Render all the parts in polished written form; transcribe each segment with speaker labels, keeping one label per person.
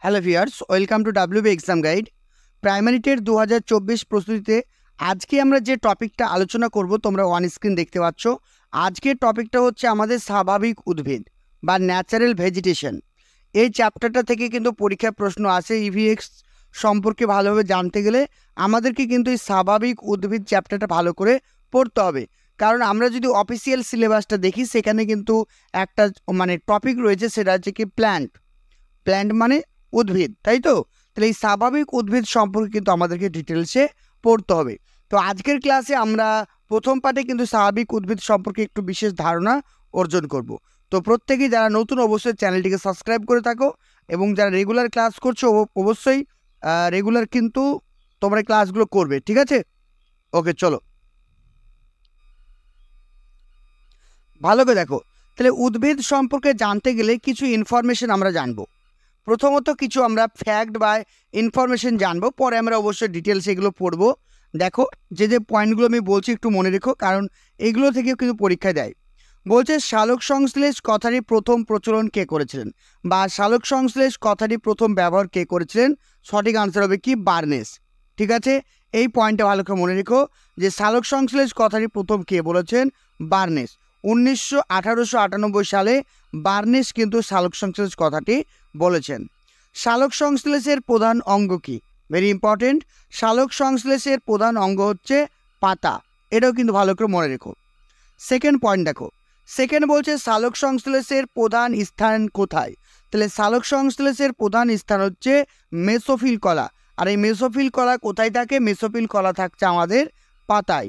Speaker 1: Hello viewers, welcome to WB exam guide. Primary TET 2024 প্রস্তুতিতে আজকে আমরা যে টপিকটা আলোচনা করব তোমরা অন স্ক্রিন দেখতে পাচ্ছ। আজকের টপিকটা হচ্ছে আমাদের স্বাভাবিক উদ্ভিদ বা ন্যাচারাল ভেজিটেশন। এই চ্যাপ্টারটা থেকে কিন্তু পরীক্ষায় প্রশ্ন আসে। ইভিএক্স সম্পর্কে ভালোভাবে জানতে গেলে আমাদেরকে কিন্তু এই স্বাভাবিক উদ্ভিদ চ্যাপ্টারটা ভালো করে পড়তে হবে, কারণ আমরা যদি অফিসিয়াল সিলেবাসটা দেখি সেখানে কিন্তু একটা টপিক রয়েছে, সেটা হচ্ছে কি প্ল্যান্ট মানে উদ্ভিদ, তাই তো? তাহলে এই স্বাভাবিক উদ্ভিদ সম্পর্কে কিন্তু আমাদেরকে ডিটেলসে পড়তে হবে। তো আজকের ক্লাসে আমরা প্রথম পার্টে কিন্তু স্বাভাবিক উদ্ভিদ সম্পর্কে একটু বিশেষ ধারণা অর্জন করব। তো প্রত্যেকেই যারা নতুন অবশ্যই চ্যানেলটিকে সাবস্ক্রাইব করে থাকো, এবং যারা রেগুলার ক্লাস করছো অবশ্যই রেগুলার কিন্তু তোমরা ক্লাসগুলো করবে, ঠিক আছে? ওকে, চলো ভালো করে দেখো। তাহলে উদ্ভিদ সম্পর্কে জানতে গেলে কিছু ইনফরমেশন আমরা জানবো। প্রথমত কিছু আমরা ফ্যাক্ট বা ইনফরমেশন জানবো, পরে আমরা অবশ্যই ডিটেলস এগুলো পড়বো। দেখো, যে পয়েন্টগুলো আমি বলছি একটু মনে রেখো, কারণ এগুলো থেকেও কিন্তু পরীক্ষায় দেয়। বলছে সালোক সংশ্লেষ কথাটি প্রথম প্রচলন কে করেছিলেন, বা সালোক সংশ্লেষ কথাটি প্রথম ব্যবহার কে করেছিলেন? সঠিক আনসার হবে কি বার্নেস। ঠিক আছে, এই পয়েন্টটা ভালো করে মনে রেখো যে সালোক সংশ্লেষ কথাটি প্রথম কে বলেছেন? বার্নেস। 1898 সালে বার্নেস কিন্তু সালোক সংশ্লেষ কথাটি বলেছেন। সালোক সংশ্লেষের প্রধান অঙ্গ কি? Very important. সালোক সংশ্লেষের প্রধান অঙ্গ হচ্ছে পাতা। এটাও কিন্তু ভালো করে মনে রেখো। সেকেন্ড পয়েন্ট দেখো, সেকেন্ড বলছে সালোক সংশ্লেষের প্রধান স্থান কোথায়? তাহলে সালোক সংশ্লেষের প্রধান স্থান হচ্ছে মেসোফিল কলা। আর এই মেসোফিল কলা কোথায় থাকে? মেসোফিল কলা থাকছে আমাদের পাতায়।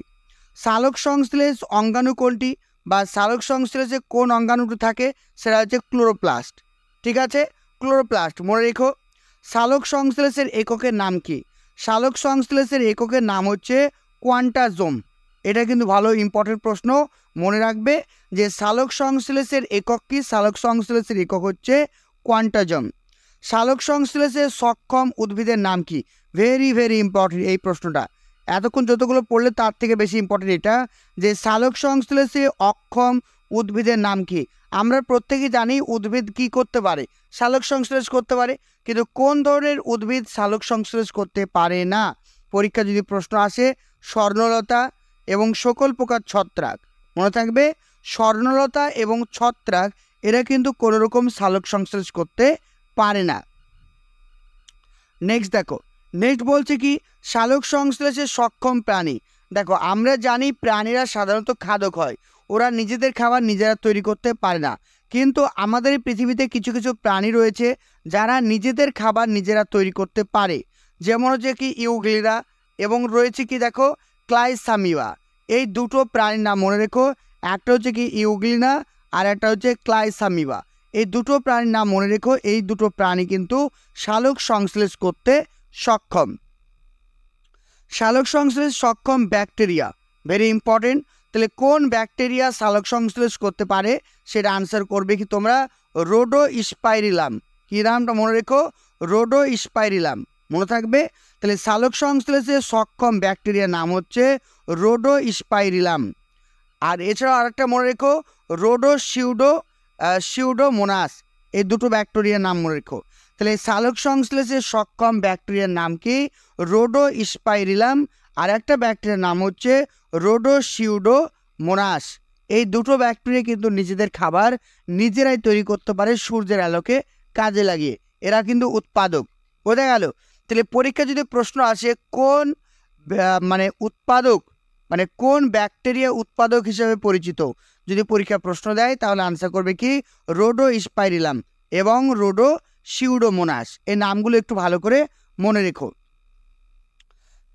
Speaker 1: সালোক সংশ্লেষ অঙ্গাণু কোনটি, বা সালোক সংশ্লেষে কোন অঙ্গাণুটি থাকে? সেটা হচ্ছে ক্লোরোপ্লাস্ট। ঠিক আছে, ক্লোরোপ্লাস্ট মনে রেখো। সালোক সংশ্লেষের এককের নাম কি? সালোক সংশ্লেষের এককের নাম হচ্ছে কোয়ান্টাজোম। এটা কিন্তু ভালো ইম্পর্টেন্ট প্রশ্ন, মনে রাখবে যে সালোক সংশ্লেষের একক কি? সালোক সংশ্লেষের একক হচ্ছে কোয়ান্টাজম। সালোক সংশ্লেষে সক্ষম উদ্ভিদের নাম কি? ভেরি ভেরি ইম্পর্টেন্ট এই প্রশ্নটা। এতক্ষণ যতগুলো পড়লে তার থেকে বেশি ইম্পর্টেন্ট এটা, যে সালোক সংশ্লেষে অক্ষম উদ্ভিদের নাম কি? আমরা প্রত্যেকেই জানি উদ্ভিদ কি করতে পারে? সালোক সংশ্লেষ করতে পারে, কিন্তু কোন ধরনের উদ্ভিদ সালোক সংশ্লেষ করতে পারে না? পরীক্ষা যদি প্রশ্ন আসে স্বর্ণলতা এবং সকল প্রকার ছত্রাক, মনে থাকবে স্বর্ণলতা এবং ছত্রাক এরা কিন্তু কোনো রকম সালোক সংশ্লেষ করতে পারে না। নেক্সট দেখো, নেক্সট বলছে কি সালোক সংশ্লেষে সক্ষম প্রাণী। দেখো, আমরা জানি প্রাণীরা সাধারণত খাদক হয়, ওরা নিজেদের খাবার নিজেরা তৈরি করতে পারে না। কিন্তু আমাদের এই পৃথিবীতে কিছু কিছু প্রাণী রয়েছে যারা নিজেদের খাবার নিজেরা তৈরি করতে পারে, যেমন হচ্ছে কি ইউগ্লিরা, এবং রয়েছে কি দেখো ক্লাইসামিয়া। এই দুটো প্রাণীর নাম মনে রেখো, একটা হচ্ছে কি ইউগ্লিনা আর একটা হচ্ছে ক্লাইসামিয়া। এই দুটো প্রাণীর নাম মনে রেখো। এই দুটো প্রাণী কিন্তু সালোক সংশ্লেষ করতে সক্ষম। সালোক সংশ্লেষ সক্ষম ব্যাকটেরিয়া, ভেরি ইম্পর্টেন্ট। তাহলে কোন ব্যাকটেরিয়া সালোক সংশ্লেষ করতে পারে? সেটা আনসার করবে কি তোমরা? রোডোস্পাইরিলাম। কি নামটা মনে রেখো? রোডোস্পাইরিলাম, মনে থাকবে। তাহলে সালোক সংশ্লেষে সক্ষম ব্যাকটেরিয়ার নাম হচ্ছে রোডোস্পাইরিলাম। আর এছাড়াও আরেকটা মনে রেখো, সিউডোমোনাস। এই দুটো ব্যাকটেরিয়ার নাম মনে রেখো। তাহলে সালোক সংশ্লেষে সক্ষম ব্যাকটেরিয়ার নাম কি? রোডোস্পাইরিলাম। আর একটা ব্যাকটেরিয়ার নাম হচ্ছে সিউডোমোনাস। এই দুটো ব্যাকটেরিয়া কিন্তু নিজেদের খাবার নিজেরাই তৈরি করতে পারে সূর্যের আলোকে কাজে লাগিয়ে। এরা কিন্তু উৎপাদক। বোঝা গেল? তাহলে পরীক্ষা যদি প্রশ্ন আসে কোন উৎপাদক, কোন ব্যাকটেরিয়া উৎপাদক হিসেবে পরিচিত, যদি পরীক্ষা প্রশ্ন দেয় তাহলে আনসার করবে কি? রোডোস্পাইরিলাম এবং সিউডোমোনাস। এই নামগুলো একটু ভালো করে মনে রেখো।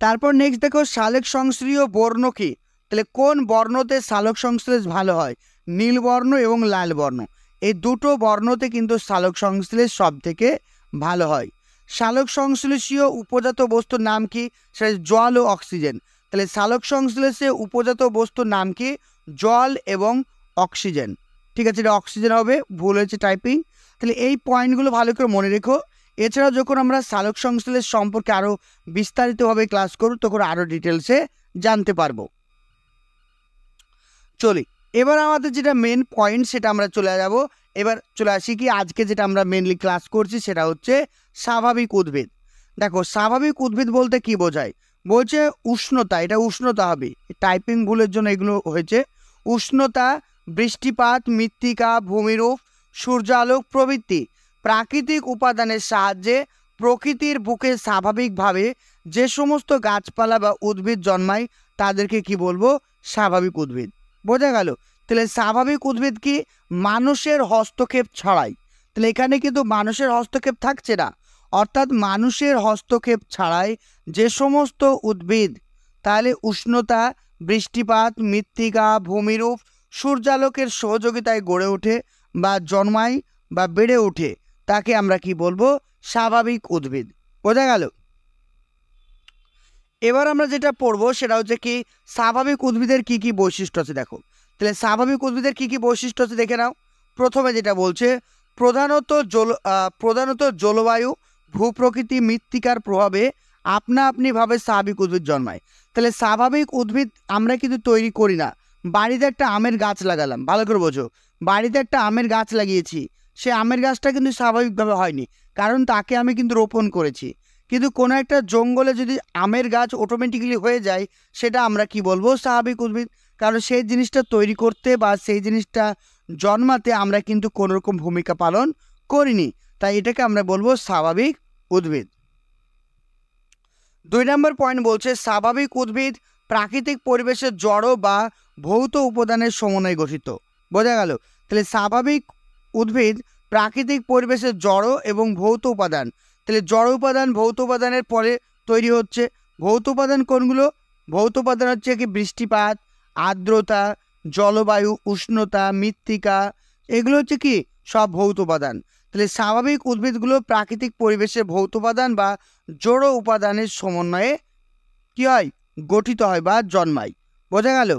Speaker 1: তারপর নেক্সট দেখো, সালোক সংশ্লেষীয় বর্ণ কি? তাহলে কোন বর্ণতে সালোক সংশ্লেষ ভালো হয়? নীল বর্ণ এবং লাল বর্ণ, এই দুটো বর্ণতে কিন্তু সালোক সংশ্লেষ সব থেকে ভালো হয়। সালোক সংশ্লেষীয় উপজাত বস্তুর নাম কি? সেটা জল ও অক্সিজেন। তাহলে সালোক সংশ্লেষে উপজাত বস্তুর নাম কি? জল এবং অক্সিজেন। ঠিক আছে, এটা অক্সিজেন হবে, ভুল হয়েছে টাইপিং। তাহলে এই পয়েন্টগুলো ভালো করে মনে রেখো। এছাড়াও যখন আমরা সালোক সংশ্লেষ সম্পর্কে আরও বিস্তারিতভাবে ক্লাস করব তখন আরও ডিটেলসে জানতে পারবো। চলি, এবার আমাদের যেটা মেন পয়েন্ট সেটা আমরা চলে যাব। এবার চলে আসি কি আজকে যেটা আমরা মেনলি ক্লাস করছি সেটা হচ্ছে স্বাভাবিক উদ্ভিদ। দেখো স্বাভাবিক উদ্ভিদ বলতে কি বোঝায়, বলছে উষ্ণতা, এটা উষ্ণতা হবে, টাইপিং ভুলের জন্য এগুলো হয়েছে। উষ্ণতা, বৃষ্টিপাত, মৃত্তিকা, ভূমিরূপ, সূর্যালোক প্রভৃতি প্রাকৃতিক উপাদানের সাহায্যে প্রকৃতির বুকে স্বাভাবিকভাবে যে সমস্ত গাছপালা বা উদ্ভিদ জন্মায় তাদেরকে কি বলবো, স্বাভাবিক উদ্ভিদ। বোঝা গেল? তাহলে স্বাভাবিক উদ্ভিদ কি মানুষের হস্তক্ষেপ ছাড়াই, তাহলে এখানে কিন্তু মানুষের হস্তক্ষেপ থাকছে না, অর্থাৎ মানুষের হস্তক্ষেপ ছাড়াই যে সমস্ত উদ্ভিদ তাহলে উষ্ণতা, বৃষ্টিপাত, মৃত্তিকা, ভূমিরূপ, সূর্যালোকের সহযোগিতায় গড়ে ওঠে বা জন্মায় বা বেড়ে ওঠে তাকে আমরা কি বলবো, স্বাভাবিক উদ্ভিদ। বোঝা গেল? এবার আমরা যেটা পড়বো সেটা হচ্ছে কি স্বাভাবিক উদ্ভিদের কি কি বৈশিষ্ট্য আছে। দেখো তাহলে স্বাভাবিক উদ্ভিদের কি কি বৈশিষ্ট্য আছে দেখে নাও। প্রথমে যেটা বলছে প্রধানত জলবায়ু, ভূপ্রকৃতি, মৃত্তিকার প্রভাবে আপনা আপনিভাবে স্বাভাবিক উদ্ভিদ জন্মায়। তাহলে স্বাভাবিক উদ্ভিদ আমরা কিন্তু তৈরি করি না। বাড়িতে একটা আমের গাছ লাগালাম, ভালো করে বোঝো, বাড়িতে একটা আমের গাছ লাগিয়েছি, সে আমের গাছটা কিন্তু স্বাভাবিকভাবে হয়নি, কারণ তাকে আমি কিন্তু রোপণ করেছি। কিন্তু কোনো একটা জঙ্গলে যদি আমের গাছ অটোমেটিক্যালি হয়ে যায় সেটা আমরা কি বলবো, স্বাভাবিক উদ্ভিদ। কারণ সেই জিনিসটা তৈরি করতে বা সেই জিনিসটা জন্মাতে আমরা কিন্তু কোনো রকম ভূমিকা পালন করিনি, তাই এটাকে আমরা বলবো স্বাভাবিক উদ্ভিদ। 2 নম্বর পয়েন্ট বলছে স্বাভাবিক উদ্ভিদ প্রাকৃতিক পরিবেশের জড় বা ভৌত উপাদানের সমন্বয়ে গঠিত। বোঝা গেল? তাহলে স্বাভাবিক উদ্ভিদ প্রাকৃতিক পরিবেশের জড় এবং ভৌত উপাদান, তাহলে জড় উপাদান ভৌত উপাদানের পরে তৈরি হচ্ছে। ভৌত উপাদান কোনগুলো? ভৌত উপাদান হচ্ছে কি বৃষ্টিপাত, আর্দ্রতা, জলবায়ু, উষ্ণতা, মৃত্তিকা, এগুলো হচ্ছে কি সব ভৌত উপাদান। তাহলে স্বাভাবিক উদ্ভিদগুলো প্রাকৃতিক পরিবেশের ভৌত উপাদান বা জড় উপাদানের সমন্বয়ে কি হয়, গঠিত হয় বা জন্মায়। বোঝা গেল?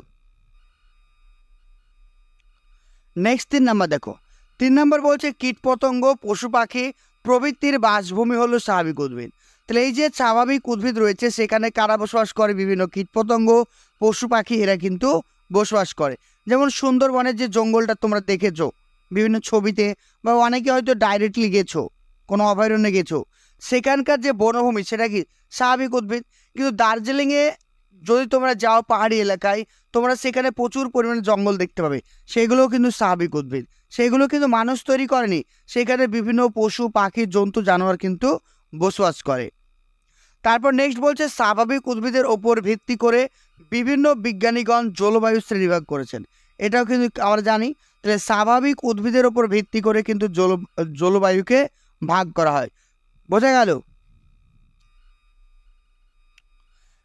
Speaker 1: নেক্সট 3 নাম্বার দেখো। 3 নম্বর বলছে কীটপতঙ্গ, পশু পাখি প্রভৃতির বাসভূমি হলো স্বাভাবিক উদ্ভিদ। তাহলে এই যে স্বাভাবিক উদ্ভিদ রয়েছে সেখানে কারা বসবাস করে? বিভিন্ন কীটপতঙ্গ, পশু পাখি এরা কিন্তু বসবাস করে। যেমন সুন্দরবনের যে জঙ্গলটা তোমরা দেখেছো বিভিন্ন ছবিতে, বা অনেকে হয়তো ডাইরেক্টলি গেছো, কোনো অভয়ারণ্যে গেছো, সেখানকার যে বনভূমি সেটা কি স্বাভাবিক উদ্ভিদ। কিন্তু দার্জিলিংয়ে যদি তোমরা যাও পাহাড়ি এলাকায়, তোমরা সেখানে প্রচুর পরিমাণে জঙ্গল দেখতে পাবে, সেগুলোও কিন্তু স্বাভাবিক উদ্ভিদ। সেগুলো কিন্তু মানুষ তৈরি করেনি, সেখানে বিভিন্ন পশু পাখি জন্তু জানোয়ার কিন্তু বসবাস করে। তারপর নেক্সট বলছে স্বাভাবিক উদ্ভিদের ওপর ভিত্তি করে বিভিন্ন বিজ্ঞানীগণ জলবায়ু শ্রেণীবিভাগ করেছেন। এটাও কিন্তু আমরা জানি। তাহলে স্বাভাবিক উদ্ভিদের ওপর ভিত্তি করে কিন্তু জলবায়ুকে ভাগ করা হয়। বোঝা গেল?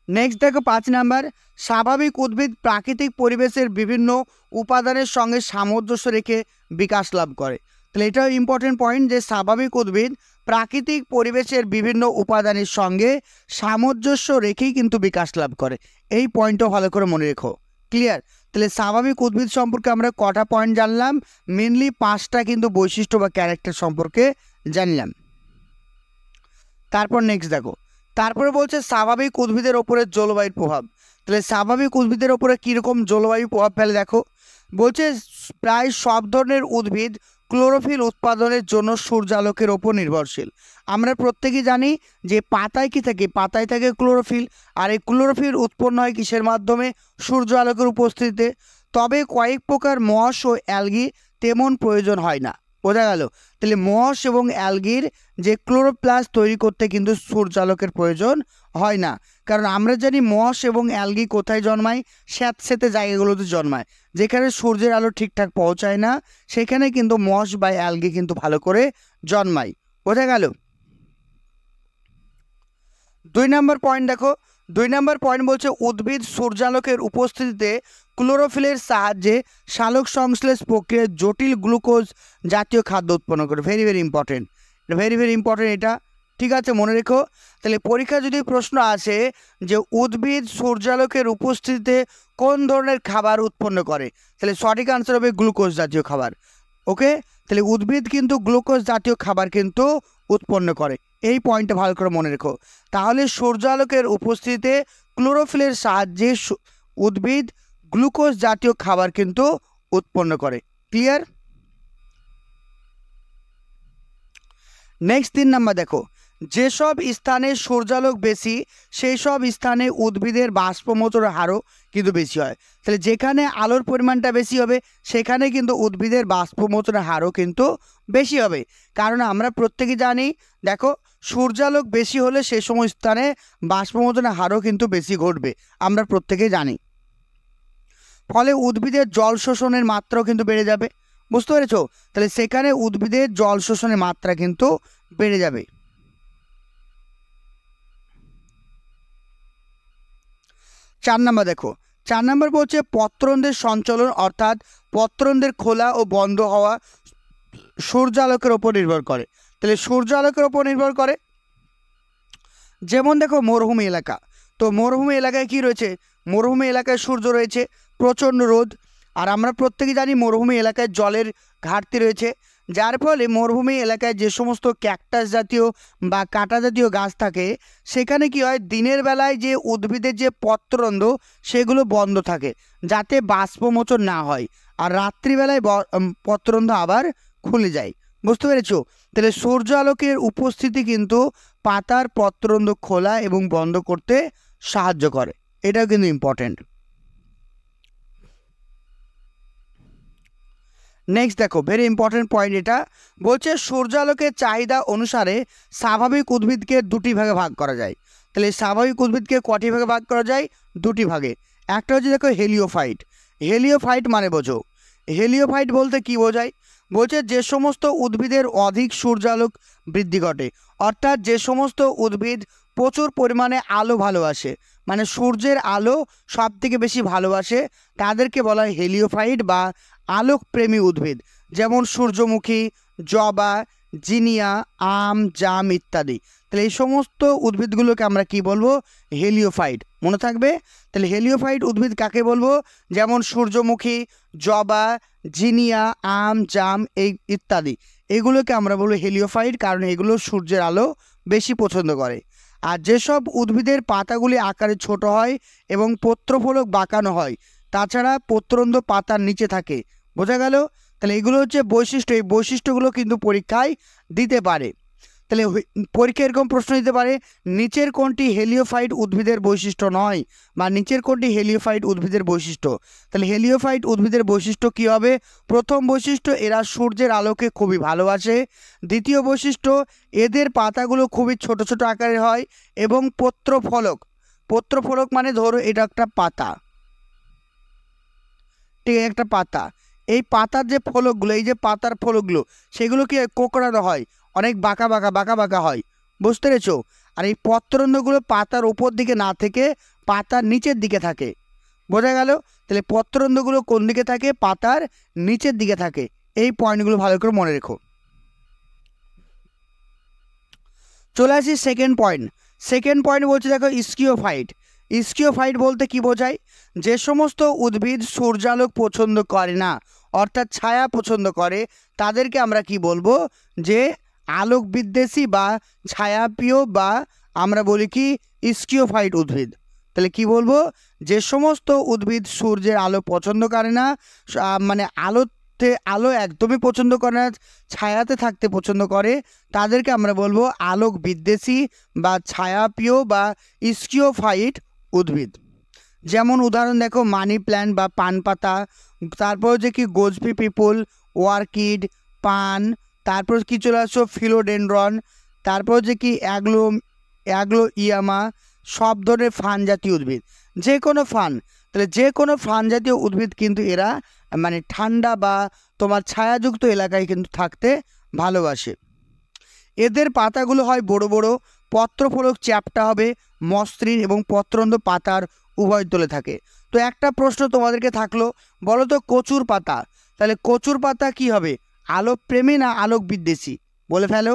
Speaker 1: নেক্সট দেখো 5 নাম্বার, স্বাভাবিক উদ্ভিদ প্রাকৃতিক পরিবেশের বিভিন্ন উপাদানের সঙ্গে সামঞ্জস্য রেখে বিকাশ লাভ করে। তাহলে এটাও ইম্পর্টেন্ট পয়েন্ট যে স্বাভাবিক উদ্ভিদ প্রাকৃতিক পরিবেশের বিভিন্ন উপাদানের সঙ্গে সামঞ্জস্য রেখেই কিন্তু বিকাশ লাভ করে। এই পয়েন্টও ভালো করে মনে রেখো। ক্লিয়ার? তাহলে স্বাভাবিক উদ্ভিদ সম্পর্কে আমরা কটা পয়েন্ট জানলাম? মেনলি 5টা কিন্তু বৈশিষ্ট্য বা ক্যারেক্টার সম্পর্কে জানলাম। তারপর নেক্সট দেখো, তারপরে বলছে স্বাভাবিক উদ্ভিদের ওপরে জলবায়ুর প্রভাব। তাহলে স্বাভাবিক উদ্ভিদের ওপরে কীরকম জলবায়ু প্রভাব ফেলে দেখো। বলছে প্রায় সব ধরনের উদ্ভিদ ক্লোরোফিল উৎপাদনের জন্য সূর্যালোকের ওপর নির্ভরশীল। আমরা প্রত্যেকেই জানি যে পাতায় কি থাকে, পাতায় থাকে ক্লোরোফিল, আর এই ক্লোরোফিল উৎপন্ন হয় কিসের মাধ্যমে? সূর্য আলোকের উপস্থিতিতে। তবে কয়েক প্রকার মস ও অ্যালগি তেমন প্রয়োজন হয় না। বোঝা গেল? তাহলে মস এবং অ্যালগির যে ক্লোরোপ্লাস্ট তৈরি করতে কিন্তু সূর্যালোকের প্রয়োজন হয় না, কারণ আমরা জানি মস এবং অ্যালগি কোথায় জন্মায়? স্যাঁতসেঁতে জায়গাগুলোতে জন্মায়, যেখানে সূর্যের আলো ঠিকঠাক পৌঁছায় না, সেখানে কিন্তু মস বা অ্যালগি কিন্তু ভালো করে জন্মায়। বোঝা গেল? 2 নম্বর পয়েন্ট দেখো। 2 নম্বর পয়েন্ট বলছে উদ্ভিদ সূর্যালোকের উপস্থিতিতে ক্লোরোফিলের সাহায্যে সালোক সংশ্লেষ প্রক্রিয়ায় জটিল গ্লুকোজ জাতীয় খাদ্য উৎপন্ন করে। Very very important, very very important এটা, ঠিক আছে, মনে রেখো। তাহলে পরীক্ষা যদি প্রশ্ন আসে যে উদ্ভিদ সূর্যালোকের উপস্থিতিতে কোন ধরনের খাবার উৎপন্ন করে, তাহলে সঠিক আনসার হবে গ্লুকোজ জাতীয় খাবার। ওকে, তাহলে উদ্ভিদ কিন্তু গ্লুকোজ জাতীয় খাবার কিন্তু উৎপন্ন করে। এই পয়েন্টটা ভালো করে মনে রেখো। তাহলে সূর্যালোকের উপস্থিতিতে ক্লোরোফিলের সাহায্যে উদ্ভিদ গ্লুকোজ জাতীয় খাবার কিন্তু উৎপন্ন করে। ক্লিয়ার? নেক্সট 3 নাম্বার দেখো, যেসব স্থানে সূর্যালোক বেশি সেই সব স্থানে উদ্ভিদের বাষ্পমোচনের হারও কিন্তু বেশি হয়। তাহলে যেখানে আলোর পরিমাণটা বেশি হবে সেখানে কিন্তু উদ্ভিদের বাষ্পমোচনের হারও কিন্তু বেশি হবে। কারণ আমরা প্রত্যেকেই জানি, দেখো সূর্যালোক বেশি হলে সে সময় স্থানে বাষ্পমোচনের হারও কিন্তু বেশি ঘটবে, আমরা প্রত্যেকেই জানি। ফলে উদ্ভিদের জল শোষণের মাত্রাও কিন্তু বেড়ে যাবে। বুঝতে পেরেছো? তাহলে সেখানে উদ্ভিদের জল শোষণের মাত্রা কিন্তু বেড়ে যাবে। 4 নাম্বার দেখো, 4 নাম্বার বলছে পত্ররন্ধ্রের সঞ্চালন, অর্থাৎ পত্ররন্ধ্রের খোলা ও বন্ধ হওয়া সূর্যালোকের ওপর নির্ভর করে। তাহলে সূর্যালোকের ওপর নির্ভর করে। যেমন দেখো মরুভূমি এলাকা, তো মরুভূমি এলাকায় কি রয়েছে? মরুভূমি এলাকায় সূর্য রয়েছে, প্রচণ্ড রোদ, আর আমরা প্রত্যেকেই জানি মরুভূমি এলাকায় জলের ঘাটতি রয়েছে, যার ফলে মরুভূমি এলাকায় যে সমস্ত ক্যাকটাস জাতীয় বা কাঁটা জাতীয় গাছ থাকে সেখানে কি হয়, দিনের বেলায় যে উদ্ভিদের যে পত্ররন্ধ্র সেগুলো বন্ধ থাকে যাতে বাষ্পমোচন না হয়, আর রাত্রিবেলায় পত্ররন্ধ্র আবার খুলে যায়। বুঝতে পেরেছো? তাহলে সূর্য আলোকের উপস্থিতি কিন্তু পাতার পত্ররন্ধ্র খোলা এবং বন্ধ করতে সাহায্য করে, এটাও কিন্তু ইম্পর্টেন্ট। নেক্সট দেখো, ভেরি ইম্পর্টেন্ট পয়েন্ট, এটা বলছে সূর্যালোকের চাহিদা অনুসারে স্বাভাবিক উদ্ভিদকে দুটি ভাগে ভাগ করা যায়। তাহলে স্বাভাবিক উদ্ভিদকে কটি ভাগে ভাগ করা যায়? দুটি ভাগে। একটা হচ্ছে দেখো হেলিওফাইট। হেলিওফাইট মানে বোঝো, হেলিওফাইট বলতে কি বোঝায়? বলছে যে সমস্ত উদ্ভিদের অধিক সূর্যালোক বৃদ্ধি ঘটে, অর্থাৎ যে সমস্ত উদ্ভিদ প্রচুর পরিমাণে আলো ভালোবাসে, মানে সূর্যের আলো সব থেকে বেশি ভালোবাসে, তাদেরকে বলা হয় হেলিওফাইট বা আলোকপ্রেমী উদ্ভিদ। যেমন সূর্যমুখী, জবা, জিনিয়া, আম, জাম ইত্যাদি। তাহলে এই সমস্ত উদ্ভিদগুলোকে আমরা কি বলবো? হেলিওফাইট। মনে থাকবে? তাহলে হেলিওফাইট উদ্ভিদ কাকে বলবো? যেমন সূর্যমুখী, জবা, জিনিয়া, আম, জাম এই ইত্যাদি, এগুলোকে আমরা বলবো হেলিওফাইট, কারণ এগুলো সূর্যের আলো বেশি পছন্দ করে। আর যেসব উদ্ভিদের পাতাগুলি আকারে ছোট হয় এবং পত্রফলক বাঁকানো হয়, তাছাড়া পত্ররন্ধ্র পাতার নিচে থাকে, বোঝা গেল? তাহলে এগুলো হচ্ছে বৈশিষ্ট্য, এই বৈশিষ্ট্যগুলো কিন্তু পরীক্ষায় দিতে পারে। তাহলে পরীক্ষা এরকম প্রশ্ন দিতে পারে, নিচের কোনটি হেলিওফাইট উদ্ভিদের বৈশিষ্ট্য নয়, বা নিচের কোনটি হেলিওফাইট উদ্ভিদের বৈশিষ্ট্য। তাহলে হেলিওফাইট উদ্ভিদের বৈশিষ্ট্য কি হবে? প্রথম বৈশিষ্ট্য, এরা সূর্যের আলোকে খুবই ভালোবাসে। দ্বিতীয় বৈশিষ্ট্য, এদের পাতাগুলো খুবই ছোট ছোট আকারের হয় এবং পত্রফলক, পত্রফলক মানে ধরো এটা একটা পাতা, ঠিক আছে, একটা পাতা, এই পাতার যে ফলকগুলো, এই যে পাতার ফলকগুলো সেগুলো কি কোঁকড়ানো হয়, অনেক বাঁকা বাঁকা বাঁকা বাঁকা হয়। বুঝতে পেরেছো? আর এই পত্ররন্ধ্রগুলো পাতার উপর দিকে না থেকে পাতার নিচের দিকে থাকে, বোঝা গেল? তাহলে পত্ররন্ধ্রগুলো কোন দিকে থাকে? পাতার নিচের দিকে থাকে। এই পয়েন্টগুলো ভালো করে মনে রেখো। চলে আসি সেকেন্ড পয়েন্ট। সেকেন্ড পয়েন্ট বলছে দেখো স্কিওফাইট। স্কিওফাইট বলতে কি বোঝায়? যে সমস্ত উদ্ভিদ সূর্যালোক পছন্দ করে না, অর্থাৎ ছায়া পছন্দ করে, তাদেরকে আমরা কি বলবো? যে আলোক বিদ্বেষী বা ছায়াপ্রিয়, বা আমরা বলি কি স্কিওফাইট উদ্ভিদ। তাহলে কি বলবো? যে সমস্ত উদ্ভিদ সূর্যের আলো পছন্দ করে না, মানে আলো একদমই পছন্দ করে না, ছায়াতে থাকতে পছন্দ করে, তাদেরকে আমরা বলবো আলোক বিদ্বেষী বা ছায়াপ্রিয় বা স্কিওফাইট উদ্ভিদ। যেমন উদাহরণ দেখো মানি প্ল্যান্ট বা পান পাতা, তারপর যে কি গোজপি পিপল, অর্কিড, পান, তারপর কি চলে আসছো ফিলোডেন্ড্রন, তারপর যে কি অ্যাগ্লোইয়ামা, সব ধরনের ফান জাতীয় উদ্ভিদ, যে কোনো ফান। তাহলে যে কোনো ফান জাতীয় উদ্ভিদ কিন্তু এরা মানে ঠান্ডা বা তোমার ছায়াযুক্ত এলাকায় কিন্তু থাকতে ভালোবাসে। এদের পাতাগুলো হয় বড় বড়, পত্রফলক চ্যাপ্টা হবে, মসৃণ এবং পত্ররন্ধ্র পাতার উভয় তলে থাকে। তো একটা প্রশ্ন তোমাদেরকে থাকলো, বলো তো কচুর পাতা, তাহলে কচুর পাতা কি হবে? আলোক প্রেমী না আলোক বিদ্বেষী? বলে ফেলো।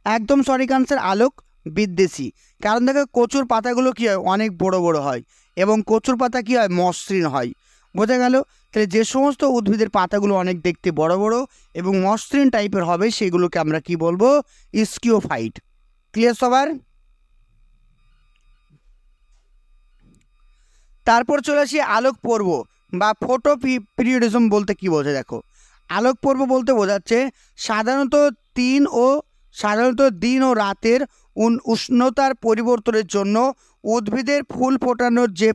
Speaker 1: একদম সঠিক আনসার, আলোক বিদ্বেষী। কারণ দেখো কচুর পাতাগুলো কি হয়? অনেক বড় বড় হয়, এবং কচুর পাতা কি হয়? মসৃণ হয়। বোঝা গেল? তাহলে যে সমস্ত উদ্ভিদের পাতাগুলো অনেক দেখতে বড় বড় এবং মসৃণ টাইপের হবে সেগুলোকে আমরা কি বলবো? স্কিওফাইট। ক্লিয়ার সবার? তারপর চলে আসি আলোক পর্ব। বা ফটো পিরিয়ডিজম বলতে কি বোঝায় দেখো, আলোক পর্ব বলতে বোঝাচ্ছে সাধারণত দিন ও রাতের উষ্ণতার পরিবর্তনের জন্য উদ্ভিদের ফুল ফোটানোর যে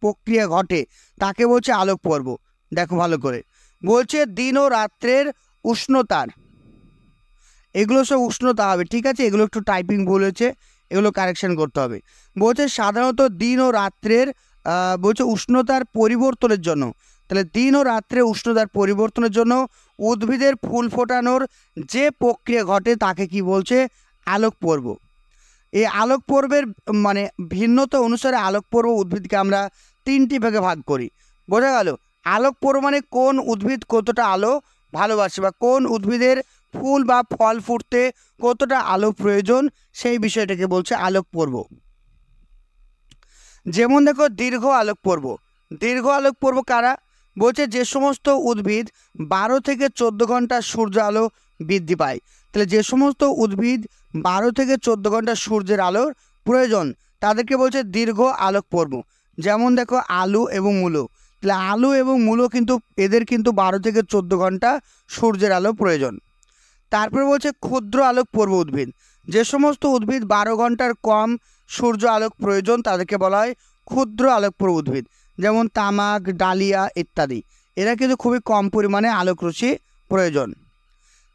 Speaker 1: প্রক্রিয়া ঘটে তাকে বলছে আলোক পর্ব। দেখো ভালো করে বলছে দিন ও রাত্রের উষ্ণতার, এগুলো সব উষ্ণতা হবে, ঠিক আছে, এগুলো একটু টাইপিং ভুল হয়েছে, এগুলো কারেকশন করতে হবে। বলছে সাধারণত দিন ও রাত্রের বলছে উষ্ণতার পরিবর্তনের জন্য, তাহলে দিন ও রাত্রে উষ্ণতার পরিবর্তনের জন্য উদ্ভিদের ফুল ফোটানোর যে প্রক্রিয়া ঘটে তাকে কি বলছে আলোক পর্ব। এই আলোক পর্বের মানে ভিন্নতা অনুসারে আলোক পর্ব উদ্ভিদকে আমরা 3টি ভাগে ভাগ করি। বোঝা গেল? আলোক পর্ব মানে কোন উদ্ভিদ কতটা আলো ভালোবাসে বা কোন উদ্ভিদের ফুল বা ফল ফুটতে কতটা আলো প্রয়োজন সেই বিষয়টাকে বলছে আলোক পর্ব। যেমন দেখো দীর্ঘ আলোক পর্ব। দীর্ঘ আলোক পর্ব কারা? বলছে যে সমস্ত উদ্ভিদ 12 থেকে 14 ঘন্টা সূর্য আলো বৃদ্ধি পায়। তাহলে যে সমস্ত উদ্ভিদ 12 থেকে 14 ঘন্টা সূর্যের আলোর প্রয়োজন তাদেরকে বলছে দীর্ঘ আলোক পর্ব। যেমন দেখো আলু এবং মূলো, তাহলে আলু এবং মূলো কিন্তু এদের কিন্তু 12 থেকে 14 ঘন্টা সূর্যের আলো প্রয়োজন। তারপরে বলছে ক্ষুদ্র আলোক পর্ব উদ্ভিদ। যে সমস্ত উদ্ভিদ 12 ঘন্টার কম সূর্য আলোক প্রয়োজন তাদেরকে বলা হয় ক্ষুদ্র আলোক পর্ব উদ্ভিদ। যেমন তামাক, ডালিয়া ইত্যাদি, এরা কিন্তু খুবই কম পরিমাণে আলোক রশ্মি প্রয়োজন।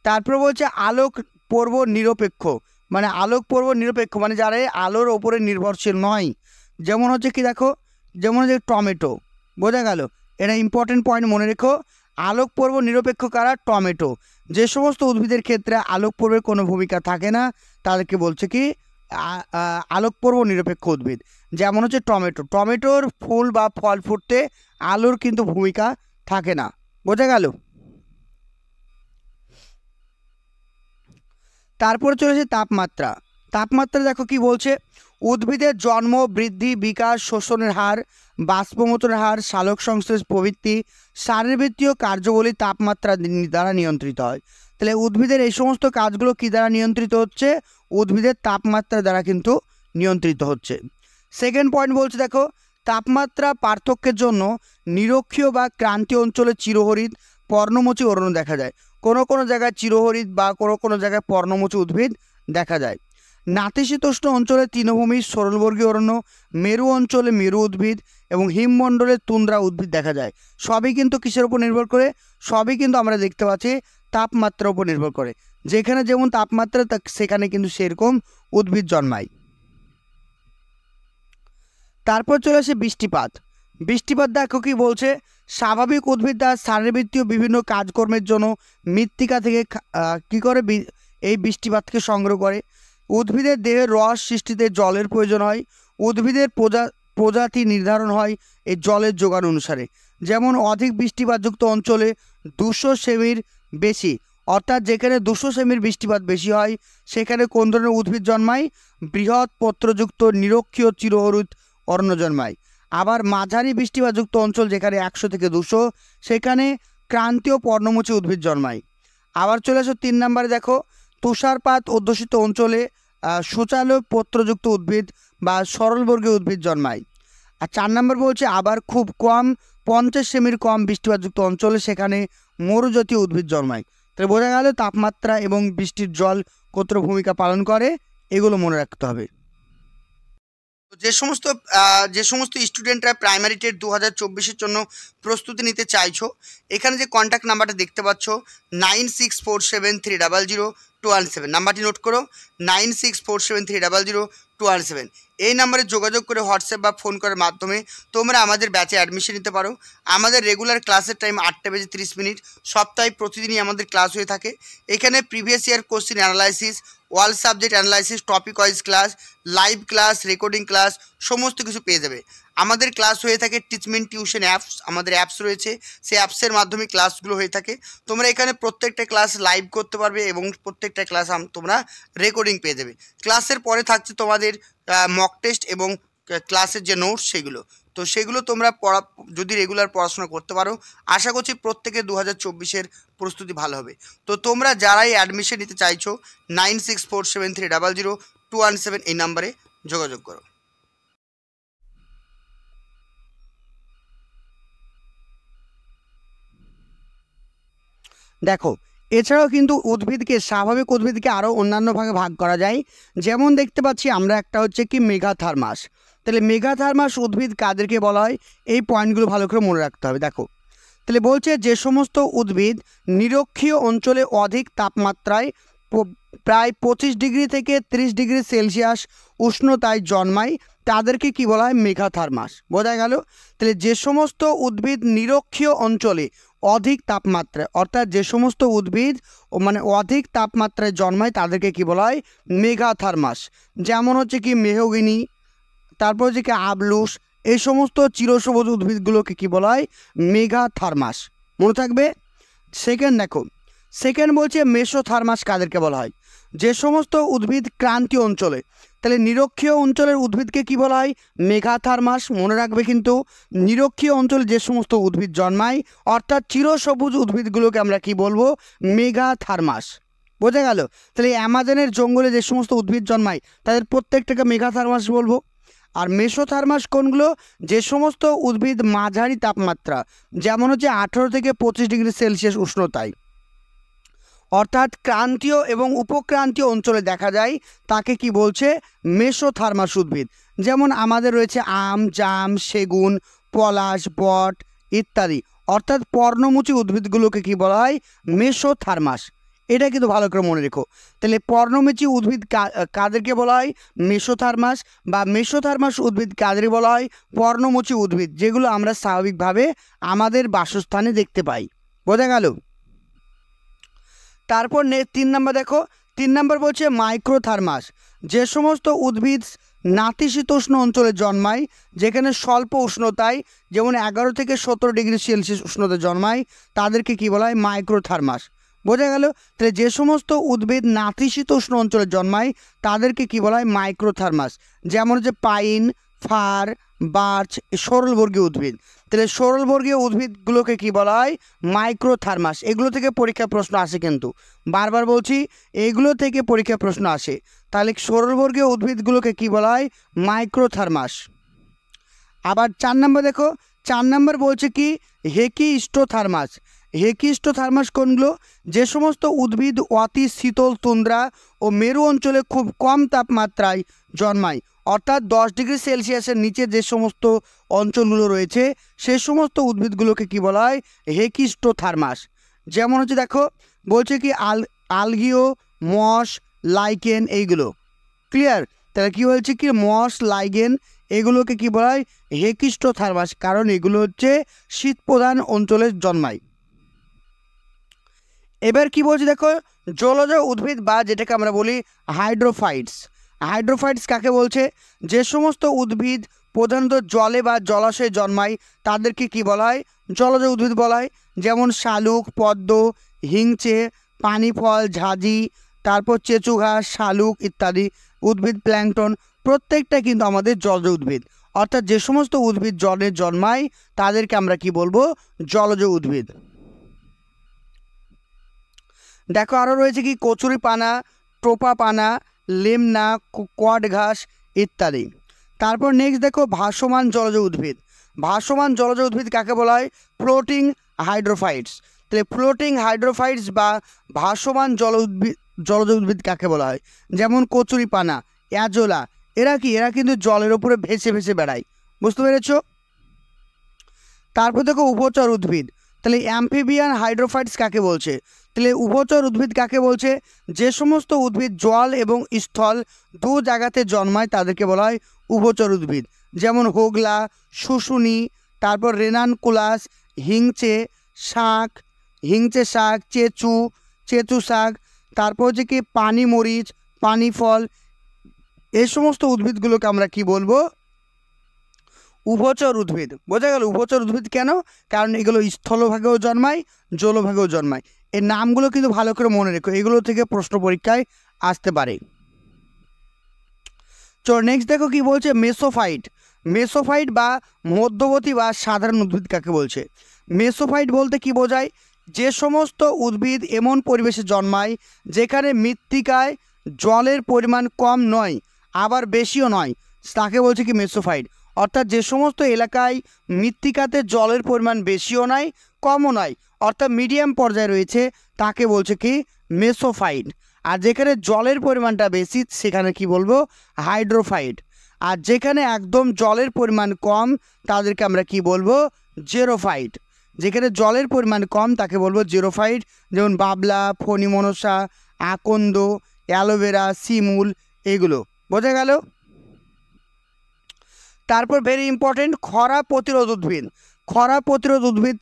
Speaker 1: তারপরে বলছে আলোক পর্ব নিরপেক্ষ, মানে আলোক পর্ব নিরপেক্ষ মানে যারা আলোর ওপরে নির্ভরশীল নয়। যেমন হচ্ছে কি দেখো, যেমন হচ্ছে টমেটো। বোঝা গেল? এটা ইম্পর্টেন্ট পয়েন্ট মনে রেখো। আলোক পর্ব নিরপেক্ষ কারা? টমেটো। যে সমস্ত উদ্ভিদের ক্ষেত্রে আলোক পর্বের কোনো ভূমিকা থাকে না তাদেরকে বলছে কি আলোক পর্ব নিরপেক্ষ উদ্ভিদ। যেমন হচ্ছে টমেটো, টমেটোর ফুল বা ফল ফুটতে আলোর কিন্তু ভূমিকা থাকে না। বোঝা গেল? তারপরে চলেছে তাপমাত্রা। তাপমাত্রা দেখো কি বলছে, উদ্ভিদের জন্ম, বৃদ্ধি, বিকাশ, শোষণের হার, বাষ্পমোচনের হার, সালোক সংশ্লেষ প্রভৃতি শারীরবৃত্তীয় কার্যাবলী তাপমাত্রা দ্বারা নিয়ন্ত্রিত হয়। তাহলে উদ্ভিদের এই সমস্ত কাজগুলো কি দ্বারা নিয়ন্ত্রিত হচ্ছে? উদ্ভিদের তাপমাত্রা দ্বারা কিন্তু নিয়ন্ত্রিত হচ্ছে। সেকেন্ড পয়েন্ট বলছে দেখো, তাপমাত্রা পার্থক্যের জন্য নিরক্ষীয় বা ক্রান্তীয় অঞ্চলে চিরহরিৎ পর্ণমোচী অরণ্য দেখা যায়। কোনো কোনো জায়গায় চিরহরিৎ বা কোনো কোনো জায়গায় পর্ণমোচী উদ্ভিদ দেখা যায়। নাতিশীতোষ্ণ অঞ্চলে তৃণভূমি, সরলবর্গীয় অরণ্য, মেরু অঞ্চলে মেরু উদ্ভিদ এবং হিমমণ্ডলে তুন্দ্রা উদ্ভিদ দেখা যায়। সবই কিন্তু কিসের উপর নির্ভর করে? সবই কিন্তু আমরা দেখতে পাচ্ছি তাপমাত্রার উপর নির্ভর করে। যেখানে যেমন তাপমাত্রা সেখানে কিন্তু সেরকম উদ্ভিদ জন্মায়। তারপর চলে আসে বৃষ্টিপাত। বৃষ্টিপাত দেখো কি বলছে, স্বাভাবিক উদ্ভিদ তার শারীরবৃত্তীয় বিভিন্ন কাজকর্মের জন্য মৃত্তিকা থেকে কি করে এই বৃষ্টিপাতকে সংগ্রহ করে। উদ্ভিদের দেহের রস সৃষ্টিতে জলের প্রয়োজন হয়। উদ্ভিদের প্রজাতি নির্ধারণ হয় এই জলের যোগান অনুসারে। যেমন অধিক বৃষ্টিপাতযুক্ত অঞ্চলে 200 সেমির বেশি, অর্থাৎ যেখানে 200 সেমির বৃষ্টিপাত বেশি হয় সেখানে কোন ধরনের উদ্ভিদ জন্মায়? বৃহৎ পত্রযুক্ত নিরক্ষীয় চিরহরিৎ অরণ্য জন্মায়। আবার মাঝারি বৃষ্টিপাতযুক্ত অঞ্চল যেখানে 100 থেকে 200 সেখানে ক্রান্তীয় পর্ণমোচী উদ্ভিদ জন্মায়। আবার চলে আসো 3 নম্বরে দেখো, তুষারপাত অধ্যুষিত অঞ্চলে সূচালো পত্রযুক্ত উদ্ভিদ বা সরলবর্গীয় উদ্ভিদ জন্মায়। আর 4 নম্বর বলছে আবার খুব কম 50 সেমির কম বৃষ্টিপাতযুক্ত অঞ্চলে সেখানে মরুজাতীয় উদ্ভিদ জন্মায়। তাহলে বোঝা গেল তাপমাত্রা এবং বৃষ্টির জল কতটা ভূমিকা পালন করে, এগুলো মনে রাখতে হবে। যে সমস্ত স্টুডেন্টরা প্রাইমারি টেট 2024-এর জন্য প্রস্তুতি নিতে চাইছো, এখানে যে কন্ট্যাক্ট নাম্বারটা দেখতে পাচ্ছ 9647300217, নাম্বারটি নোট করো, 9647300217। এই নাম্বারে যোগাযোগ করে হোয়াটসঅ্যাপ বা ফোন করার মাধ্যমে তোমরা আমাদের ব্যাচে অ্যাডমিশন নিতে পারো। আমাদের রেগুলার ক্লাসের টাইম 8:30 সপ্তাহে প্রতিদিনই আমাদের ক্লাস হয়ে থাকে। এখানে previous year question analysis, all subject analysis, topic wise class, live class, recording class সমস্ত কিছু পেয়ে যাবে। আমাদের ক্লাস হয়ে থাকে টিচমেন্ট টিউশন অ্যাপস, আমাদের অ্যাপস রয়েছে, সেই অ্যাপসের মাধ্যমে ক্লাসগুলো হয়ে থাকে। তোমরা এখানে প্রত্যেকটা ক্লাস লাইভ করতে পারবে এবং প্রত্যেকটা ক্লাস তোমরা রেকর্ডিং পেয়ে যাবে। ক্লাসের পরে থাকছে তোমাদের মক টেস্ট এবং ক্লাসের যে নোটস সেগুলো, তো সেগুলো তোমরা যদি রেগুলার পড়াশোনা করতে পারো আশা করছি প্রত্যেকে 2024-এর প্রস্তুতি ভালো হবে। তো তোমরা যারাই অ্যাডমিশন নিতে চাইছো 9647300217 এই নাম্বারে যোগাযোগ করো। দেখো এছাড়াও কিন্তু উদ্ভিদকে স্বাভাবিক উদ্ভিদকে আরও অন্যান্য ভাগে ভাগ করা যায়। যেমন দেখতে পাচ্ছি আমরা একটা হচ্ছে কি মেগাথার্মাস। তাহলে মেগাথার্মাস উদ্ভিদ কাদেরকে বলা হয়, এই পয়েন্টগুলো ভালো করে মনে রাখতে হবে। দেখো তাহলে বলছে যে সমস্ত উদ্ভিদ নিরক্ষীয় অঞ্চলে অধিক তাপমাত্রায় প্রায় 25 ডিগ্রি থেকে 30 ডিগ্রি সেলসিয়াস উষ্ণতায় জন্মায় তাদেরকে কি বলা হয়, মেগাথার্মাস। বোঝা গেল? তাহলে যে সমস্ত উদ্ভিদ নিরক্ষীয় অঞ্চলে অধিক তাপমাত্রায়, অর্থাৎ যে সমস্ত উদ্ভিদ মানে অধিক তাপমাত্রায় জন্মায় তাদেরকে কি বলা হয়, মেগাথার্মাস। যেমন হচ্ছে কি মেহগিনি, তারপর হচ্ছে কি আবলুস, এই সমস্ত চিরসবুজ উদ্ভিদগুলোকে কি বলা হয়, মেগাথার্মাস। মনে থাকবে। সেকেন্ড দেখো, সেকেন্ড বলছে মেসোথার্মাস কাদেরকে বলা হয়, যে সমস্ত উদ্ভিদ ক্রান্তীয় অঞ্চলে। তাহলে নিরক্ষীয় অঞ্চলের উদ্ভিদকে কি বলা হয়, মেগাথার্মাস। মনে রাখবে কিন্তু নিরক্ষীয় অঞ্চলে যে সমস্ত উদ্ভিদ জন্মায় অর্থাৎ চিরসবুজ উদ্ভিদগুলোকে আমরা কি বলবো, মেগাথার্মাস। বোঝা গেল? তাহলে অ্যামাজনের জঙ্গলে যে সমস্ত উদ্ভিদ জন্মায় তাদের প্রত্যেকটাকে মেগাথার্মাস বলবো। আর মেসোথার্মাস কোনগুলো, যে সমস্ত উদ্ভিদ মাঝারি তাপমাত্রা, যেমন হচ্ছে 18 থেকে 25 ডিগ্রি সেলসিয়াস উষ্ণতায়, অর্থাৎ ক্রান্তীয় এবং উপক্রান্তীয় অঞ্চলে দেখা যায়, তাকে কি বলছে, মেসোথার্মাস উদ্ভিদ। যেমন আমাদের রয়েছে আম, জাম, সেগুন, পলাশ, বট ইত্যাদি, অর্থাৎ পর্ণমোচী উদ্ভিদগুলোকে কি বলা হয়, মেসোথার্মাস। এটা কিন্তু ভালো করে মনে রেখো। তাহলে পর্ণমোচী উদ্ভিদ কাদেরকে বলা হয়, মেসোথার্মাস, বা মেসোথার্মাস উদ্ভিদ কাদের বলা হয়, পর্ণমোচী উদ্ভিদ, যেগুলো আমরা স্বাভাবিকভাবে আমাদের বাসস্থানে দেখতে পাই। বোঝা গেল? তারপর 3 নম্বর দেখো, 3 নম্বর বলছে মাইক্রোথার্মাস, যে সমস্ত উদ্ভিদ নাতিশীতোষ্ণ অঞ্চলে জন্মায়, যেখানে স্বল্প উষ্ণতায় যেমন 11 থেকে 17 ডিগ্রি সেলসিয়াস উষ্ণতা জন্মায়, তাদেরকে কি বলা হয়, মাইক্রোথার্মাস। বোঝা গেল? তাহলে যে সমস্ত উদ্ভিদ নাতিশীতোষ্ণ অঞ্চলে জন্মায় তাদেরকে কি বলা হয়, মাইক্রোথার্মাস। যেমন হচ্ছে পাইন, ফার, বার্চ, সরলবর্গীয় উদ্ভিদ। তাহলে সরলবর্গীয় উদ্ভিদগুলোকে কি বলা হয়, মাইক্রোথার্মাস। এগুলো থেকে পরীক্ষা প্রশ্ন আসে, কিন্তু বারবার বলছি এগুলো থেকে পরীক্ষা প্রশ্ন আসে। তাহলে সরলবর্গীয় উদ্ভিদগুলোকে কি বলা হয়, মাইক্রোথার্মাস। আবার 4 নম্বর দেখো, 4 নম্বর বলছে কি হেকিস্টোথার্মাস। হেকিস্টোথার্মাস কোনগুলো, যে সমস্ত উদ্ভিদ অতি শীতল তুন্দ্রা ও মেরু অঞ্চলে খুব কম তাপমাত্রায় জন্মায়, অর্থাৎ 10 ডিগ্রি সেলসিয়াসের নিচে যে সমস্ত অঞ্চলগুলো রয়েছে সেই সমস্ত উদ্ভিদগুলোকে কি বলা হয়, হেকিস্টোথার্মাস। যেমন হচ্ছে দেখো বলছে কি আলগিও, মস, লাইকেন, এইগুলো। ক্লিয়ার? তাহলে কি বলছে কি মস, লাইগেন এগুলোকে কি বলা হয়, হেকিস্টোথার্মাস, কারণ এগুলো হচ্ছে শীত প্রধান অঞ্চলে জন্মায়। এবার কি বলছি দেখো, জলজ উদ্ভিদ বা যেটাকে আমরা বলি হাইড্রোফাইটস। হাইড্রোফাইটস কাকে বলছে, যে সমস্ত উদ্ভিদ প্রধানত জলে বা জলাশয়ে জন্মায় তাদেরকে কি বলা হয়, জলজ উদ্ভিদ বলা হয়। যেমন শালুক, পদ্ম, হিংচে, পানি ফল, ঝাঁঝি, তারপর চেচু ঘাস, শালুক ইত্যাদি উদ্ভিদ, প্ল্যাঙ্কটন, প্রত্যেকটা কিন্তু আমাদের জলজ উদ্ভিদ। অর্থাৎ যে সমস্ত উদ্ভিদ জলে জন্মায় তাদেরকে আমরা কি বলবো, জলজ উদ্ভিদ। দেখো আরও রয়েছে কি কচুরিপানা, টোপাপানা, লেমনা, কড ঘাস ইত্যাদি। তারপর নেক্সট দেখো ভাসমান জলজ উদ্ভিদ। ভাসমান জলজ উদ্ভিদ কাকে বলা হয়, ফ্লোটিং হাইড্রোফাইটস। তাহলে ফ্লোটিং হাইড্রোফাইটস বা ভাসমান জলজ উদ্ভিদ কাকে বলা হয়, যেমন কচুরিপানা, অ্যাজোলা, এরা কিন্তু জলের উপরে ভেসে ভেসে বেড়ায়। বুঝতে পেরেছ? তারপর দেখো উভচর উদ্ভিদ। তাহলে অ্যাম্ফিবিয়ান হাইড্রোফাইটস কাকে বলছে, তাহলে উভচর উদ্ভিদ কাকে বলছে, যে সমস্ত উদ্ভিদ জল এবং স্থল দু জায়গাতে জন্মায় তাদেরকে বলা হয় উভচর উদ্ভিদ। যেমন হোগলা, শুশুনি, তারপর রেনানকুলাস, হিংচে শাক, চেচু শাক, তারপর হচ্ছে কি পানি মরিচ, পানি ফল, এই সমস্ত উদ্ভিদগুলোকে আমরা কি বলবো, উভচর উদ্ভিদ। বোঝা গেল? উভচর উদ্ভিদ কেন, কারণ এগুলো স্থলভাগেও জন্মায়, জলভাগেও জন্মায়। এই নামগুলো কিন্তু ভালো করে মনে রেখো, এগুলো থেকে প্রশ্ন পরীক্ষায় আসতে পারে। চলো নেক্সট দেখো কি বলছে, মেসোফাইট। মেসোফাইট বা মধ্যবর্তী বা সাধারণ উদ্ভিদ কাকে বলছে। মেসোফাইট বলতে কি বোঝায়, যে সমস্ত উদ্ভিদ এমন পরিবেশে জন্মায় যেখানে মৃত্তিকায় জলের পরিমাণ কম নয় আবার বেশিও নয়, তাকে বলছে কি মেসোফাইট। অর্থাৎ যে সমস্ত এলাকায় মৃত্তিকাতে জলের পরিমাণ বেশিও নয় কমও নয় অর্থাৎ মিডিয়াম পর্যায়ে রয়েছে তাকে বলছে কি মেসোফাইট। আর যেখানে জলের পরিমাণটা বেশি সেখানে কি বলবো হাইড্রোফাইট। আর যেখানে একদম জলের পরিমাণ কম তাদেরকে আমরা কি বলবো জেরোফাইট। যেখানে জলের পরিমাণ কম তাকে বলবো জেরোফাইট, যেমন বাবলা, ফণি মনসা, আকন্দ, অ্যালোভেরা, শিমুল, এগুলো। বোঝা গেল? তারপর ভেরি ইম্পর্টেন্ট খরা প্রতিরোধ উদ্ভিদ। খরা প্রতিরোধ উদ্ভিদ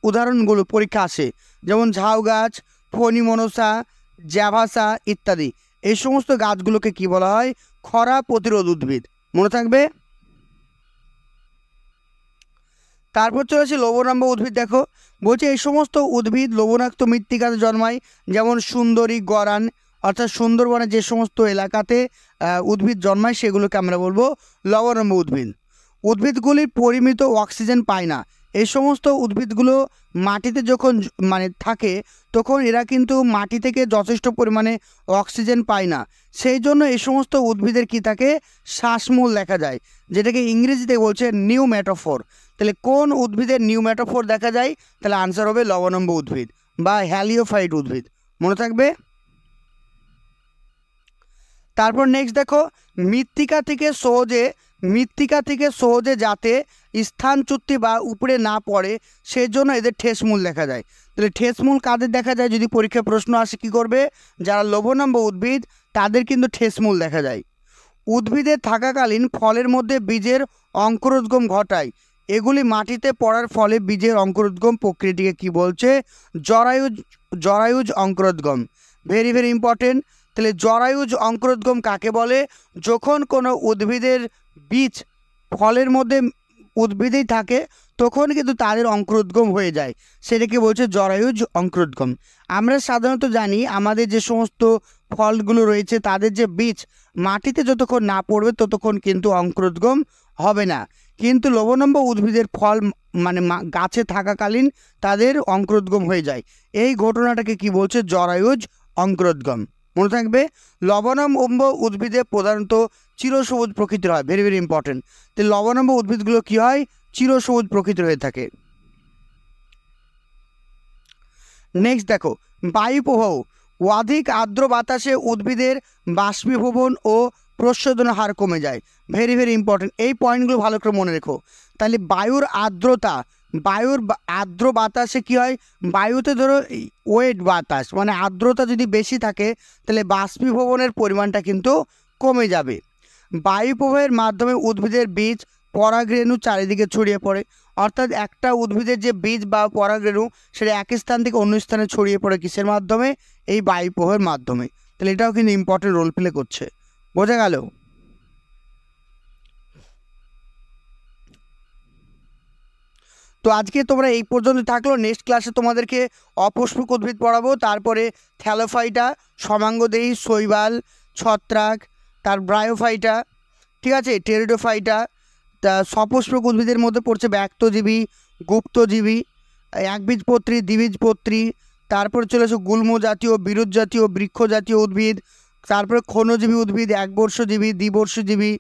Speaker 1: উদাহরণগুলো পরীক্ষা আসে, যেমন ঝাউ গাছ, ফণি মনসা, জ্যাভাসা ইত্যাদি। এই সমস্ত গাছগুলোকে কি বলা হয় খরা প্রতিরোধ উদ্ভিদ। মনে থাকবে। তারপর চলেছে লবণাম্ব উদ্ভিদ। দেখো বলছে এই সমস্ত উদ্ভিদ লবণাক্ত মৃত্তিকাতে জন্মায়, যেমন সুন্দরী, গরান, অর্থাৎ সুন্দরবনে যে সমস্ত এলাকাতে উদ্ভিদ জন্মায় সেগুলোকে আমরা বলবো লবণাম্ব উদ্ভিদ। উদ্ভিদগুলির পরিমিত অক্সিজেন পায় না। এই সমস্ত উদ্ভিদগুলো মাটিতে যখন থাকে তখন এরা কিন্তু মাটি থেকে যথেষ্ট পরিমাণে অক্সিজেন পায় না, সেই জন্য এই সমস্ত উদ্ভিদের কি থাকে শ্বাসমূল দেখা যায়, যেটাকে ইংরেজিতে বলছে নিউম্যাটোফোর। তাহলে কোন উদ্ভিদের নিউম্যাটোফোর দেখা যায়? তাহলে আনসার হবে লবণাম্ব উদ্ভিদ বা হ্যালিওফাইট উদ্ভিদ। মনে থাকবে। তারপর নেক্সট দেখো মৃত্তিকা থেকে সহজে যাতে স্থানচ্যুতি বা উপরে না পড়ে সেই জন্য এদের ঠেসমূল দেখা যায়। তাহলে ঠেসমূল কাদের দেখা যায় যদি পরীক্ষায় প্রশ্ন আসে কি করবে? যারা লবণাম্ব উদ্ভিদ তাদের কিন্তু ঠেসমূল দেখা যায়। উদ্ভিদে থাকাকালীন ফলের মধ্যে বীজের অঙ্কুরোদ্গম ঘটায়। এগুলি মাটিতে পড়ার ফলে বীজের অঙ্কুরোদ্গম প্রক্রিয়াটিকে কি বলছে জরায়ুজ অঙ্কুরোদ্গম। Very very important. তাহলে জরায়ুজ অঙ্কুরোদ্গম কাকে বলে? যখন কোনো উদ্ভিদের বীজ ফলের মধ্যে উদ্ভিদেই থাকে তখন কিন্তু তাদের অঙ্কুরোদ্গম হয়ে যায়, সেটাকে বলছে জরায়ুজ অঙ্কুরোদ্গম। আমরা সাধারণত জানি আমাদের যে সমস্ত ফলগুলো রয়েছে তাদের যে বীজ মাটিতে যতক্ষণ না পড়বে ততক্ষণ কিন্তু অঙ্কুরোদ্গম হবে না, কিন্তু লবণাম্ব উদ্ভিদের ফল গাছে থাকাকালীন তাদের অঙ্কুরোদ্গম হয়ে যায়। এই ঘটনাটাকে কি বলছে জরায়ুজ অঙ্কুরোদ্গম। মনে থাকবে। লবণাম্ব উদ্ভিদে প্রধানত চিরসবুজ প্রকৃতির হয়। Very very important. তো লবণাম্ব উদ্ভিদগুলো কি হয় চিরসবুজ প্রকৃতির হয়ে থাকে। নেক্সট দেখো বায়ু প্রবাহ। অধিক আর্দ্র বাতাসে উদ্ভিদের বাষ্পীভবন ও প্রশোধনের হার কমে যায়। Very very important. এই পয়েন্টগুলো ভালো করে মনে রেখো। তাহলে বায়ুর আর্দ্র বাতাসে কি হয়? বায়ুতে ধরো ওয়েট বাতাস আর্দ্রতা যদি বেশি থাকে তাহলে বাষ্পীভবনের পরিমাণটা কিন্তু কমে যাবে। বায়ু প্রবাহের মাধ্যমে উদ্ভিদের বীজ পরাগরেণু চারিদিকে ছড়িয়ে পড়ে, অর্থাৎ একটা উদ্ভিদের যে বীজ বা পরাগরেণু সেটা এক স্থান থেকে অন্য স্থানে ছড়িয়ে পড়ে কিসের মাধ্যমে? এই বায়ু প্রবাহের মাধ্যমে। তাহলে এটাও কিন্তু ইম্পর্টেন্ট রোল প্লে করছে। বোঝা গেল? তো আজকে তোমরা এই পর্যন্ত থাকলো। নেক্সট ক্লাসে তোমাদেরকে অপুষ্পক উদ্ভিদ পড়াবো, তারপরে থ্যালোফাইটা, সমাঙ্গদেহী, শৈবাল, ছত্রাক, তার ব্রায়োফাইটা, ঠিক আছে, টেরিডোফাইটা। তা সপুষ্পক উদ্ভিদের মধ্যে পড়ছে ব্যক্তজীবী, গুপ্তজীবী, একবীজপত্রী, দ্বিবীজপত্রী, তারপরে চলেছে গুল্ম জাতীয়, বিরুৎ জাতীয়, বৃক্ষ জাতীয় উদ্ভিদ, তারপরে ক্ষণজীবী উদ্ভিদ, একবর্ষজীবী, দ্বিবর্ষজীবী,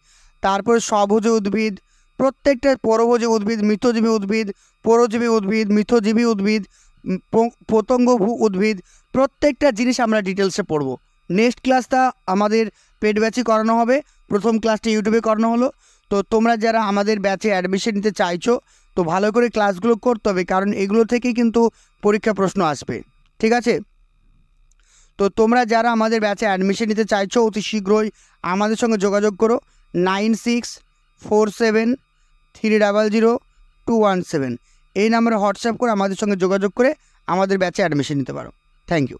Speaker 1: তারপরে স্বভোজী উদ্ভিদ, প্রত্যেকটা পরভোজী উদ্ভিদ, মিথজীবী উদ্ভিদ, পরজীবী উদ্ভিদ, মিথজীবী উদ্ভিদ, পতঙ্গভূ উদ্ভিদ, প্রত্যেকটা জিনিস আমরা ডিটেলসে পড়ব। নেক্সট ক্লাসটা আমাদের পেড ব্যাচে করানো হবে, প্রথম ক্লাসটা ইউটিউবে করানো হলো। তো তোমরা যারা আমাদের ব্যাচে অ্যাডমিশন নিতে চাইছো তো ভালো করে ক্লাসগুলো করতে হবে, কারণ এগুলো থেকেই কিন্তু পরীক্ষা প্রশ্ন আসবে। ঠিক আছে? তো তোমরা যারা আমাদের ব্যাচে অ্যাডমিশন নিতে চাইছো অতি শীঘ্রই আমাদের সঙ্গে যোগাযোগ করো 9647300217। এই নাম্বারে হোয়াটসঅ্যাপ করে আমাদের সঙ্গে যোগাযোগ করে আমাদের ব্যাচে অ্যাডমিশন নিতে পারো। Thank you.